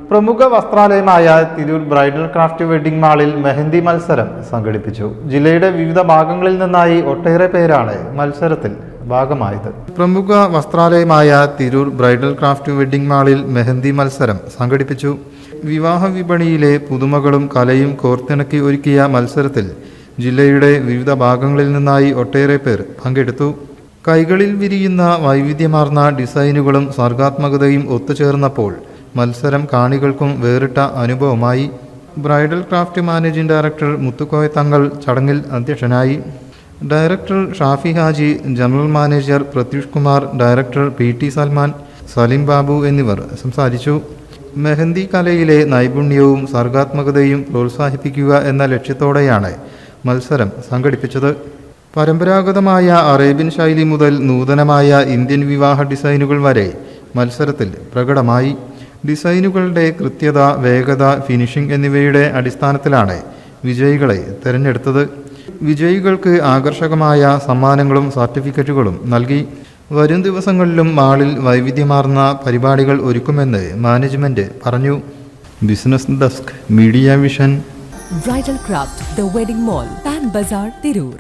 പ്രമുഖ വസ്ത്രാലയമായ Tirur bridal craft wedding മാളിൽ മെഹന്തി മത്സരം സംഘടിപ്പിച്ചു. ജില്ലയുടെ വിവിധ ഭാഗങ്ങളിൽ നിന്നായി ഒട്ടേറെ പേരാണ് മത്സരത്തിൽ ഭാഗമായത്. പ്രമുഖ വസ്ത്രാലയമായ തിരൂർ ബ്രൈഡൽ ക്രാഫ്റ്റ് വെഡ്ഡിംഗ് മാളിൽ മെഹന്തി മത്സരം സംഘടിപ്പിച്ചു. വിവാഹ വിപണിയിലെ പുതുമകളും കലയും കോർത്തിണക്കി ഒരുക്കിയ മത്സരത്തിൽ ജില്ലയുടെ വിവിധ ഭാഗങ്ങളിൽ നിന്നായി ഒട്ടേറെ പേർ പങ്കെടുത്തു. കൈകളിൽ വിരിയുന്ന വൈവിധ്യമാർന്ന ഡിസൈനുകളും സർഗാത്മകതയും ഒത്തുചേർന്നപ്പോൾ മത്സരം കാണികൾക്കും വേറിട്ട അനുഭവമായി. Bridal craft managing director Muthukoya Thangal ചടങ്ങിൽ അധ്യക്ഷനായി. Director Shafi Haji, general manager Pratyush Kumar, director PT Salman, Salim Babu എന്നിവർ സംസാരിച്ചു. മെഹന്തി കലയിലെ നൈപുണ്യവും സർഗാത്മകതയും പ്രോത്സാഹിപ്പിക്കുക എന്ന ലക്ഷ്യത്തോടെയാണ് മത്സരം സംഘടിപ്പിച്ചത്. പരമ്പരാഗതമായ അറേബ്യൻ ശൈലി മുതൽ നൂതനമായ ഇന്ത്യൻ വിവാഹ ഡിസൈനുകൾ വരെ മത്സരത്തിൽ പ്രകടമായി. ഡിസൈനുകളുടെ കൃത്യത, വേഗത, ഫിനിഷിംഗ് എന്നിവയുടെ അടിസ്ഥാനത്തിലാണ് വിജയികളെ തിരഞ്ഞെടുത്തത്. വിജയികൾക്ക് ആകർഷകമായ സമ്മാനങ്ങളും സർട്ടിഫിക്കറ്റുകളും നൽകി. വരും ദിവസങ്ങളിലും മാളിൽ വൈവിധ്യമാർന്ന പരിപാടികൾ ഒരുക്കുമെന്ന് മാനേജ്മെന്റ് പറഞ്ഞു. Business desk, media vision. Bridal craft, the wedding mall, Pan Bazaar, Tirur.